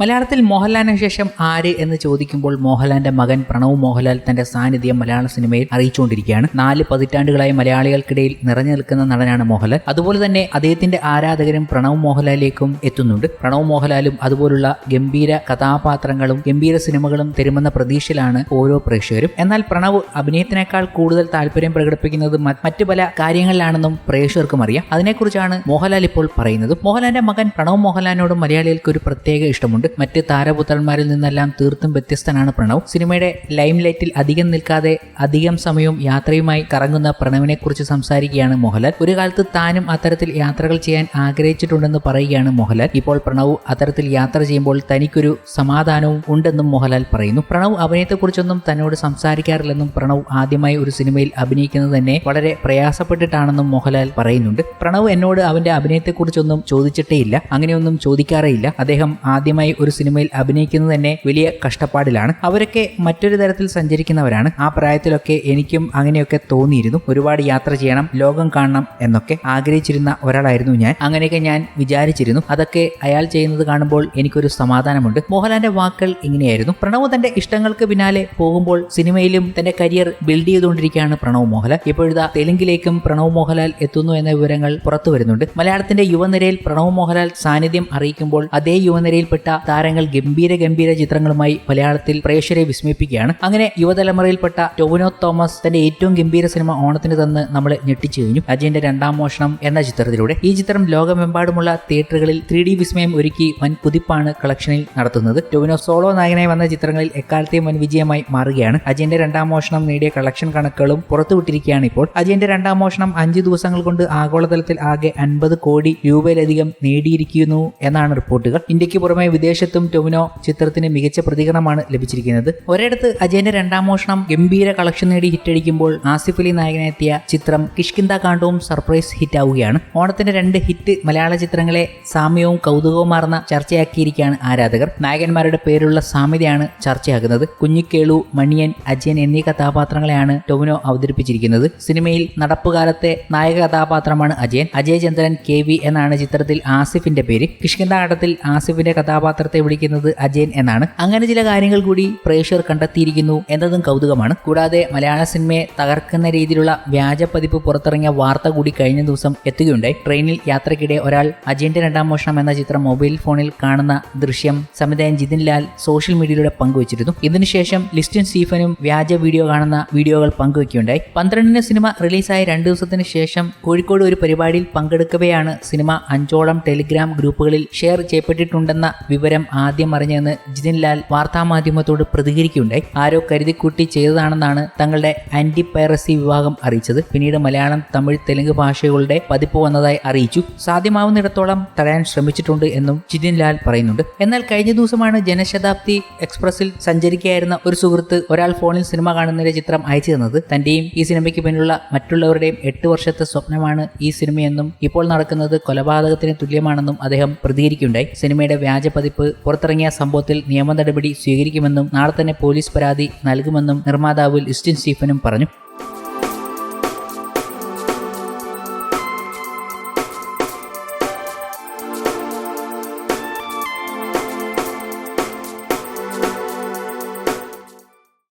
മലയാളത്തിൽ മോഹൻലാലിന് ശേഷം ആര് എന്ന് ചോദിക്കുമ്പോൾ മോഹൻലാലിന്റെ മകൻ പ്രണവ് മോഹൻലാൽ തന്റെ സാന്നിധ്യം മലയാള സിനിമയിൽ അറിയിച്ചുകൊണ്ടിരിക്കുകയാണ്. 4 പതിറ്റാണ്ടുകളായി മലയാളികൾക്കിടയിൽ നിറഞ്ഞു നിൽക്കുന്ന നടനാണ് മോഹൻലാൽ. അതുപോലെ തന്നെ അദ്ദേഹത്തിന്റെ ആരാധകരും പ്രണവ് മോഹൻലാലിലേക്കും എത്തുന്നുണ്ട്. പ്രണവ് മോഹൻലാലും അതുപോലുള്ള ഗംഭീര കഥാപാത്രങ്ങളും ഗംഭീര സിനിമകളും തരുമെന്ന പ്രതീക്ഷയിലാണ് ഓരോ പ്രേക്ഷകരും. എന്നാൽ പ്രണവ് അഭിനയത്തിനേക്കാൾ കൂടുതൽ താല്പര്യം പ്രകടിപ്പിക്കുന്നത് മറ്റു പല കാര്യങ്ങളിലാണെന്നും പ്രേക്ഷകർക്കും അറിയാം. അതിനെക്കുറിച്ചാണ് മോഹൻലാൽ ഇപ്പോൾ പറയുന്നത്. മോഹൻലാലിന്റെ മകൻ പ്രണവ് മോഹൻലാലിനോട് മലയാളികൾക്ക് ഒരു പ്രത്യേക ഇഷ്ടമുണ്ട്. മറ്റ് താരപുത്രന്മാരിൽ നിന്നെല്ലാം തീർത്തും വ്യത്യസ്തനാണ് പ്രണവ്. സിനിമയുടെ ലൈം ലൈറ്റിൽ അധികം നിൽക്കാതെ അധികം സമയവും യാത്രയുമായി കറങ്ങുന്ന പ്രണവിനെ കുറിച്ച് സംസാരിക്കുകയാണ് മോഹൻലാൽ. ഒരു കാലത്ത് താനും അത്തരത്തിൽ യാത്രകൾ ചെയ്യാൻ ആഗ്രഹിച്ചിട്ടുണ്ടെന്ന് പറയുകയാണ് മോഹൻലാൽ. ഇപ്പോൾ പ്രണവ് അത്തരത്തിൽ യാത്ര ചെയ്യുമ്പോൾ തനിക്കൊരു സമാധാനവും ഉണ്ടെന്നും മോഹൻലാൽ പറയുന്നു. പ്രണവ് അഭിനയത്തെക്കുറിച്ചൊന്നും തന്നോട് സംസാരിക്കാറില്ലെന്നും പ്രണവ് ആദ്യമായി ഒരു സിനിമയിൽ അഭിനയിക്കുന്നത് തന്നെ വളരെ പ്രയാസപ്പെട്ടിട്ടാണെന്നും മോഹൻലാൽ പറയുന്നുണ്ട്. പ്രണവ് എന്നോട് അവന്റെ അഭിനയത്തെക്കുറിച്ചൊന്നും ചോദിച്ചിട്ടേയില്ല, അങ്ങനെയൊന്നും ചോദിക്കാറേയില്ല. അദ്ദേഹം ആദ്യമായി ഒരു സിനിമയിൽ അഭിനയിക്കുന്നത് തന്നെ വലിയ കഷ്ടപ്പാടിലാണ്. അവരൊക്കെ മറ്റൊരു തരത്തിൽ സഞ്ചരിക്കുന്നവരാണ്. ആ പ്രായത്തിലൊക്കെ എനിക്കും അങ്ങനെയൊക്കെ തോന്നിയിരുന്നു. ഒരുപാട് യാത്ര ചെയ്യണം, ലോകം കാണണം എന്നൊക്കെ ആഗ്രഹിച്ചിരുന്ന ഒരാളായിരുന്നു ഞാൻ. അങ്ങനെയൊക്കെ ഞാൻ വിചാരിച്ചിരുന്നു. അതൊക്കെ അയാൾ ചെയ്യുന്നത് കാണുമ്പോൾ എനിക്കൊരു സമാധാനമുണ്ട്. മോഹൻലാലിന്റെ വാക്കുകൾ ഇങ്ങനെയായിരുന്നു. പ്രണവ് തന്റെ ഇഷ്ടങ്ങൾക്ക് പിന്നാലെ പോകുമ്പോൾ സിനിമയിലും തന്റെ കരിയർ ബിൽഡ് ചെയ്തുകൊണ്ടിരിക്കുകയാണ് പ്രണവ് മോഹൻലാൽ. ഇപ്പോഴത്തെ തെലുങ്കിലേക്കും പ്രണവ് മോഹൻലാൽ എത്തുന്നു എന്ന വിവരങ്ങൾ പുറത്തു വരുന്നുണ്ട്. മലയാളത്തിന്റെ യുവനിരയിൽ പ്രണവ് മോഹൻലാൽ സാന്നിധ്യം അറിയിക്കുമ്പോൾ അതേ യുവനിരയിൽപ്പെട്ട താരങ്ങൾ ഗംഭീര ചിത്രങ്ങളുമായി മലയാളത്തിൽ പ്രേക്ഷകരെ വിസ്മയിപ്പിക്കുകയാണ്. അങ്ങനെ യുവതലമുറയിൽപ്പെട്ട ടൊവിനോ തോമസ് തന്റെ ഏറ്റവും ഗംഭീര സിനിമ ഓണത്തിന് തന്ന് നമ്മളെ ഞെട്ടിച്ചു കഴിഞ്ഞു. അജയന്റെ രണ്ടാം മോഷണം എന്ന ചിത്രത്തിലൂടെ. ഈ ചിത്രം ലോകമെമ്പാടുമുള്ള തിയേറ്ററുകളിൽ 3D വിസ്മയം ഒരുക്കി വൻ കുതിപ്പാണ് കളക്ഷനിൽ നടത്തുന്നത്. ടൊവിനോ സോളോ നായകനായി വന്ന ചിത്രങ്ങളിൽ എക്കാലത്തെയും വൻ വിജയമായി മാറുകയാണ്. അജയന്റെ രണ്ടാം മോഷണം നേടിയ കളക്ഷൻ കണക്കുകളും പുറത്തുവിട്ടിരിക്കുകയാണ് ഇപ്പോൾ. അജയന്റെ രണ്ടാം മോഷണം 5 ദിവസങ്ങൾ കൊണ്ട് ആഗോളതലത്തിൽ ആകെ 50 കോടി രൂപയിലധികം നേടിയിരിക്കുന്നു എന്നാണ് റിപ്പോർട്ടുകൾ. ഇന്ത്യക്ക് പുറമെ വിദേശത്തും ടൊവിനോ ചിത്രത്തിന് മികച്ച പ്രതികരണമാണ് ലഭിച്ചിരിക്കുന്നത്. ഒരിടത്ത് അജയന്റെ രണ്ടാം മോഷണം ഗംഭീര കളക്ഷൻ നേടി ഹിറ്റടിക്കുമ്പോൾ ആസിഫ് അലി നായകനെത്തിയ ചിത്രം കിഷ്കിന്ദ കാണ്ഡവും സർപ്രൈസ് ഹിറ്റാവുകയാണ്. ഓണത്തിന്റെ 2 ഹിറ്റ് മലയാള ചിത്രങ്ങളെ സാമ്യവും കൗതുകവുമാർന്ന ചർച്ചയാക്കിയിരിക്കുകയാണ് ആരാധകർ. നായകന്മാരുടെ പേരുള്ള സാമ്യതയാണ് ചർച്ചയാകുന്നത്. കുഞ്ഞിക്കേളു, മണിയൻ, അജയൻ എന്നീ കഥാപാത്രങ്ങളെയാണ് ടൊവിനോ അവതരിപ്പിച്ചിരിക്കുന്നത്. സിനിമയിൽ നടപ്പുകാലത്തെ നായക കഥാപാത്രമാണ് അജയൻ. അജയ് ചന്ദ്രൻ KV എന്നാണ് ചിത്രത്തിൽ ആസിഫിന്റെ പേര്. കിഷ്കിന്ദ കാണ്ഡത്തിൽ ആസിഫിന്റെ കഥാപാത്രത്തെ വിളിക്കുന്നത് അജയൻ എന്നാണ്. അങ്ങനെ ചില കാര്യങ്ങൾ കൂടി പ്രേക്ഷകർ കണ്ടെത്തിയിരിക്കുന്നു എന്നതും കൗതുകമാണ്. കൂടാതെ മലയാള സിനിമയെ തകർക്കുന്ന രീതിയിലുള്ള വ്യാജ പതിപ്പ് പുറത്തിറങ്ങിയ വാർത്ത കൂടി കഴിഞ്ഞ ദിവസം എത്തുകയുണ്ടായി. ട്രെയിനിൽ യാത്രക്കിടെ ഒരാൾ അജയന്റെ രണ്ടാം മോഷണം എന്ന ചിത്രം മൊബൈൽ ഫോണിൽ കാണുന്ന ദൃശ്യം സംവിധായകൻ ജിതിൻ ലാൽ സോഷ്യൽ മീഡിയയിലൂടെ പങ്കുവച്ചിരുന്നു. ഇതിനുശേഷം ലിസ്റ്റിൻ സ്റ്റീഫനും വ്യാജ വീഡിയോ കാണുന്ന വീഡിയോകൾ പങ്കുവയ്ക്കുകയുണ്ടായി. 12-ന് സിനിമ റിലീസായ 2 ദിവസത്തിന് ശേഷം കോഴിക്കോട് ഒരു പരിപാടിയിൽ പങ്കെടുക്കവെയാണ് സിനിമ 5ഓളം ടെലിഗ്രാം ഗ്രൂപ്പുകളിൽ ഷെയർ ചെയ്യപ്പെട്ടിട്ടുണ്ടെന്ന വിവരം ആദ്യം അറിഞ്ഞെന്ന് ജിതിൻ ലാൽ വാർത്താമാധ്യമത്തോട് പ്രതികരിക്കുകയുണ്ടായി. ആരോ കരുതിക്കൂട്ടി ചെയ്തതാണെന്നാണ് തങ്ങളുടെ ആന്റി പൈറസി വിഭാഗം അറിയിച്ചത്. പിന്നീട് മലയാളം, തമിഴ്, തെലുങ്ക് ഭാഷകളുടെ പതിപ്പ് വന്നതായി അറിയിച്ചു. സാധ്യമാവുന്നിടത്തോളം തടയാൻ ശ്രമിച്ചിട്ടുണ്ട് എന്നും ജിതിൻ ലാൽ പറയുന്നുണ്ട്. എന്നാൽ കഴിഞ്ഞ ദിവസമാണ് ജനശതാബ്ദി എക്സ്പ്രസിൽ സഞ്ചരിക്കുകയായിരുന്ന ഒരു സുഹൃത്ത് ഒരാൾ ഫോണിൽ സിനിമ കാണുന്നതിന്റെ ചിത്രം അയച്ചു തന്നത്. തന്റെയും ഈ സിനിമയ്ക്ക് പിന്നിലുള്ള മറ്റുള്ളവരുടെയും 8 വർഷത്തെ സ്വപ്നമാണ് ഈ സിനിമയെന്നും ഇപ്പോൾ നടക്കുന്നത് കൊലപാതകത്തിന് തുല്യമാണെന്നും അദ്ദേഹം പ്രതികരിക്കുകയുണ്ടായി. സിനിമയുടെ വ്യാജ പതിപ്പ് പുറത്തിറങ്ങിയ സംഭവത്തിൽ നിയമ നടപടി സ്വീകരിക്കുമെന്നും നാളെ തന്നെ പോലീസ് പരാതി നൽകുമെന്നും നിർമ്മാതാവ് ലിസ്റ്റിൻ സ്റ്റീഫനും പറഞ്ഞു.